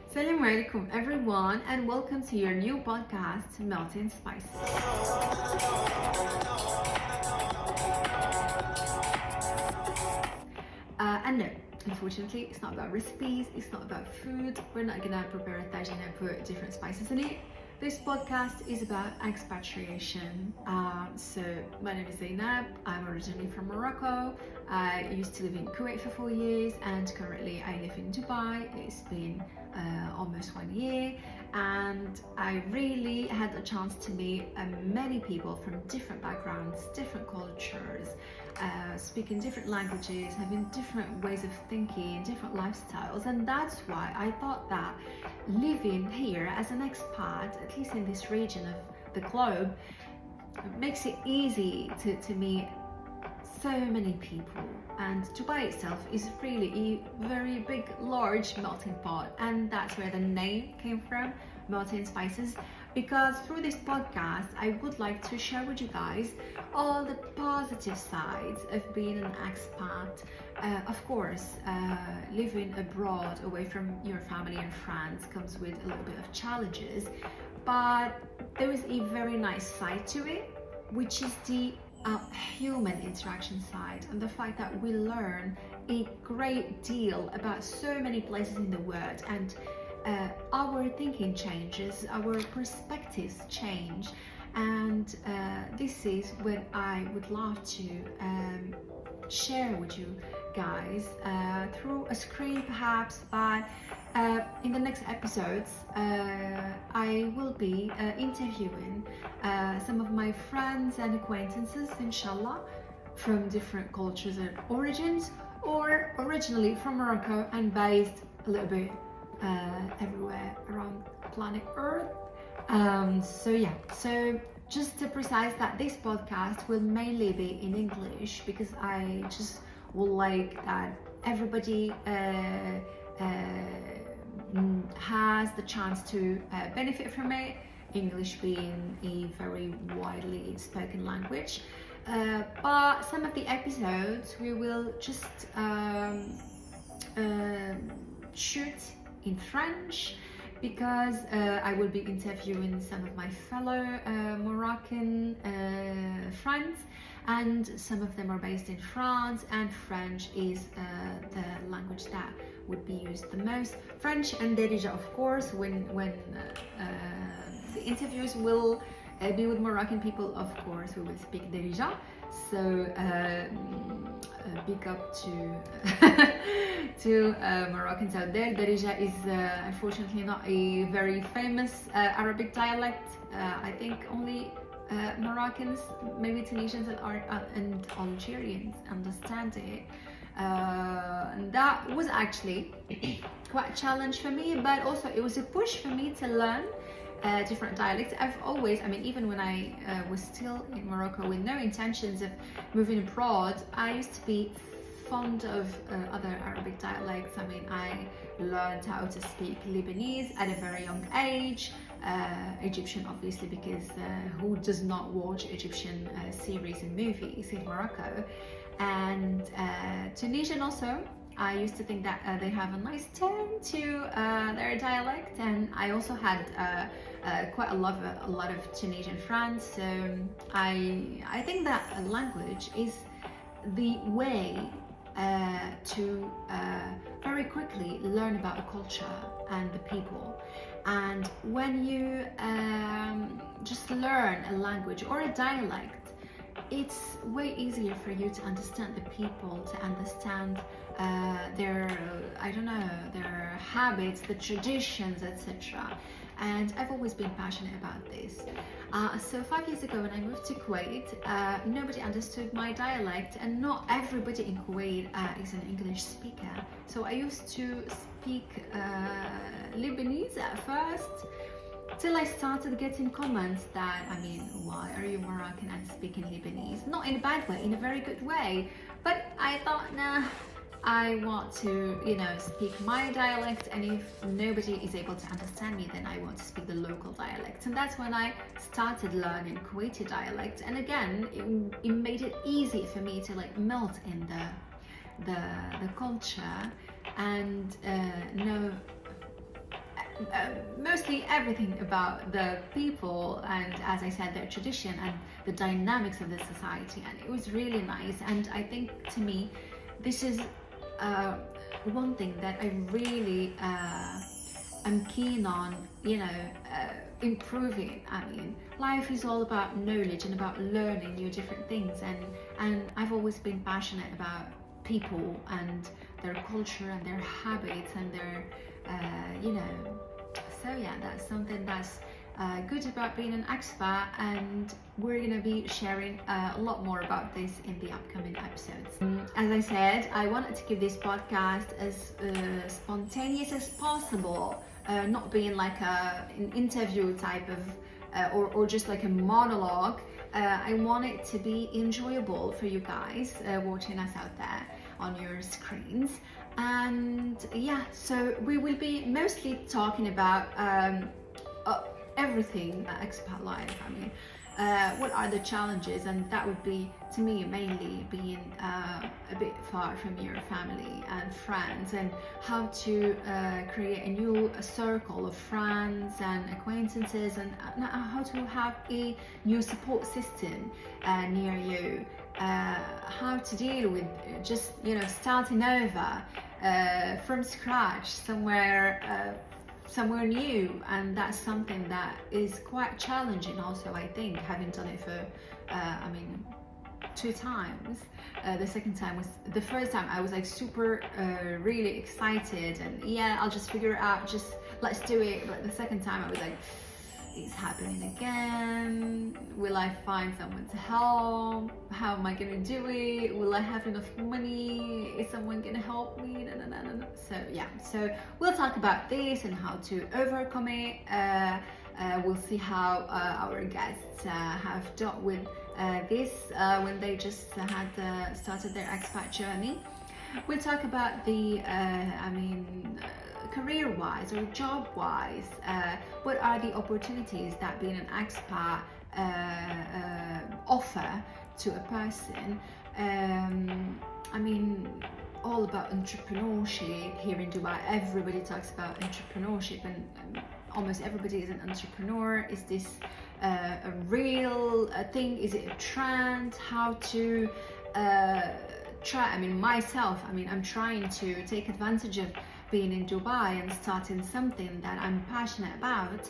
Assalamu alaikum everyone, and welcome to your new podcast, Melting Spices. And no, unfortunately, it's not about recipes, it's not about food. We're not gonna prepare a tagine and put different spices in it. This podcast is about expatriation. So my name is Zainab. I'm originally from Morocco. I used to live in Kuwait for 4 years, and currently I live in Dubai. It's been almost 1 year, and I really had a chance to meet many people from different backgrounds, different cultures, speaking different languages, having different ways of thinking, different lifestyles. And that's why I thought that living here as an expat, at least in this region of the globe, makes it easy to meet so many people. And Dubai itself is really a very big, large melting pot, and that's where the name came from, Melting Spices. Because through this podcast, I would like to share with you guys all the positive sides of being an expat. Of course, living abroad away from your family and friends comes with a little bit of challenges, but there is a very nice side to it, which is the human interaction side, and the fact that we learn a great deal about so many places in the world, and our thinking changes, our perspectives change. And this is what I would love to share with you guys through a screen perhaps, but in the next episodes I will be interviewing some of my friends and acquaintances, inshallah, from different cultures and origins, or originally from Morocco and based a little bit everywhere around planet Earth. So just to precise that this podcast will mainly be in English, because I just would like that everybody has the chance to benefit from it, English being a very widely spoken language. But some of the episodes we will just shoot in French, because I will be interviewing some of my fellow Moroccan friends, and some of them are based in France, and French is the language that would be used the most. French and Darija, of course, when the interviews will be with Moroccan people, of course we will speak Darija. So big up to Moroccans out there. Darija is unfortunately not a very famous Arabic dialect. I think only Moroccans, maybe Tunisians and Algerians understand it. And that was actually quite a challenge for me, but also it was a push for me to learn different dialects. I've always, even when I was still in Morocco with no intentions of moving abroad, I used to be fond of other Arabic dialects. I learned how to speak Lebanese at a very young age, Egyptian obviously, because who does not watch Egyptian series and movies in Morocco, and Tunisian also. I used to think that they have a nice tone to their dialect, and I also had quite a lot of Tunisian friends. So I think that a language is the way to very quickly learn about a culture and the people. And when you just learn a language or a dialect, it's way easier for you to understand the people, to understand their habits, the traditions, etc. And I've always been passionate about this. So 5 years ago when I moved to Kuwait, nobody understood my dialect, and not everybody in Kuwait is an English speaker. So I used to speak Lebanese at first, till I started getting comments that, why are you Moroccan and speaking Lebanese? Not in a bad way, in a very good way. But I thought, nah, I want to, speak my dialect, and if nobody is able to understand me, then I want to speak the local dialect. And that's when I started learning Kuwaiti dialect. And again, it made it easy for me to melt in the culture and know mostly everything about the people, and as I said, their tradition and the dynamics of the society, and it was really nice. And I think, to me, this is one thing that I really am keen on, improving. I mean, life is all about knowledge and about learning new different things, and I've always been passionate about people and their culture and their habits and their so yeah, that's something that's good about being an expat, and we're gonna be sharing a lot more about this in the upcoming episodes. As I said, I wanted to give this podcast as spontaneous as possible, not being like an interview type of or just like a monologue. I want it to be enjoyable for you guys watching us out there on your screens. And yeah, so we will be mostly talking about everything expat life. I mean, what are the challenges, and that would be, to me, mainly being a bit far from your family and friends, and how to create a new circle of friends and acquaintances, and how to have a new support system near you, how to deal with just starting over from scratch somewhere new. And that's something that is quite challenging also, I think, having done it for 2 times. The first time I was like super really excited, and yeah, I'll just figure it out, just let's do it. But the second time I was like, it's happening again. Will I find someone to help? How am I gonna do it? Will I have enough money? Is someone gonna help me? No. So yeah, so we'll talk about this and how to overcome it. We'll see how our guests have dealt with this when they just had started their expat journey. We'll talk about the career-wise or job-wise, what are the opportunities that being an expat offer to a person. All about entrepreneurship. Here in Dubai, everybody talks about entrepreneurship, and almost everybody is an entrepreneur. Is this a real thing? Is it a trend? How to myself, I'm trying to take advantage of being in Dubai and starting something that I'm passionate about.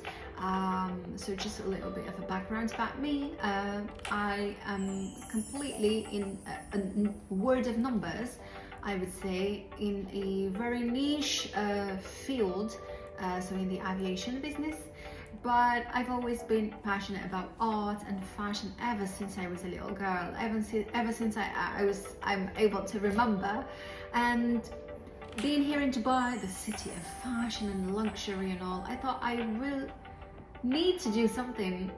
So just a little bit of a background about me. I am completely in a word of numbers, I would say, in a very niche field, so in the aviation business. But I've always been passionate about art and fashion ever since I was a little girl, ever since I'm able to remember. And being here in Dubai, the city of fashion and luxury and all, I thought I will need to do something,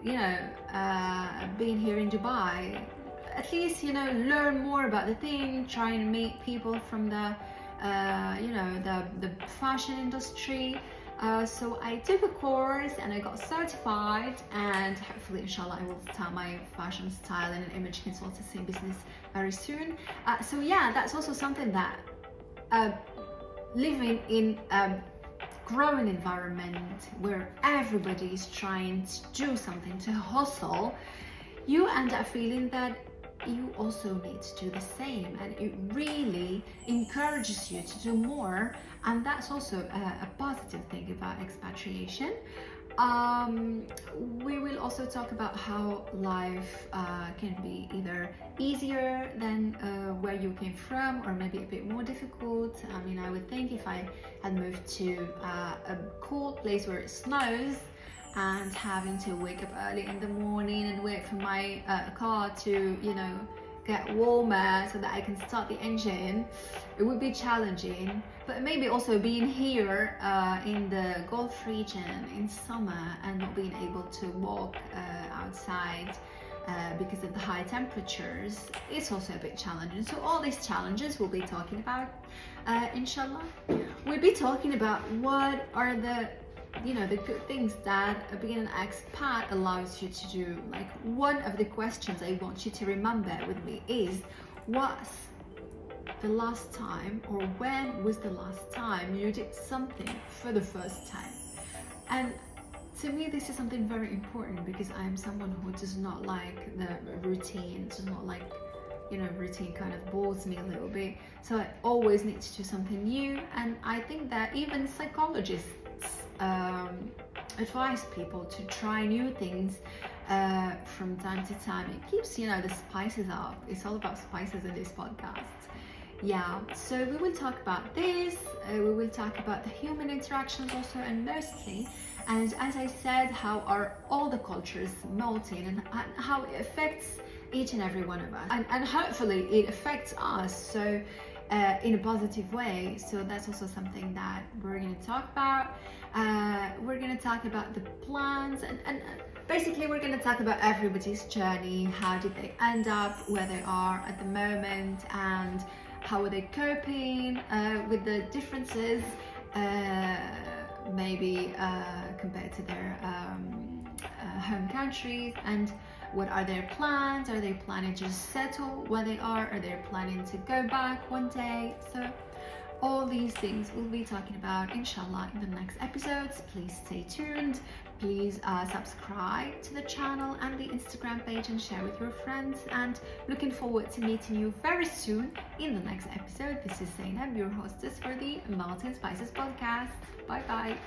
being here in Dubai, at least, learn more about the thing, try and meet people from the fashion industry. So I took a course and I got certified, and hopefully, inshallah, I will start my fashion style and an image consultancy business very soon. So yeah, that's also something that living in a growing environment where everybody is trying to do something, to hustle, you end up feeling that you also need to do the same, and it really encourages you to do more. And that's also a positive thing about expatriation. We will also talk about how life can be either easier than where you came from, or maybe a bit more difficult. I would think if I had moved to a cool place where it snows, and having to wake up early in the morning and wait for my car to, get warmer so that I can start the engine, it would be challenging. But maybe also being here in the Gulf region in summer and not being able to walk outside because of the high temperatures, it's also a bit challenging. So all these challenges we'll be talking about, inshallah. We'll be talking about what are the good things that being an expat allows you to do. Like, one of the questions I want you to remember with me is, what's the last time, or when was the last time you did something for the first time? And to me, this is something very important because I am someone who does not like the routine, does not like, routine kind of bores me a little bit. So I always need to do something new. And I think that even psychologists advise people to try new things from time to time. It keeps, the spices up. It's all about spices in this podcast. Yeah, so we will talk about this, we will talk about the human interactions also, and mostly, and as I said, how are all the cultures melting and how it affects each and every one of us, and hopefully it affects us so in a positive way. So that's also something that we're going to talk about. We're going to talk about the plans, and basically we're going to talk about everybody's journey. How did they end up where they are at the moment, and how are they coping with the differences, maybe compared to their home countries, and what are their plans? Are they planning to just settle where they are they planning to go back one day? So all these things we'll be talking about, inshallah, in the next episodes. Please stay tuned. Please subscribe to the channel and the Instagram page and share with your friends. And looking forward to meeting you very soon in the next episode. This is Zainab, your hostess for the Mountain Spices podcast. Bye bye.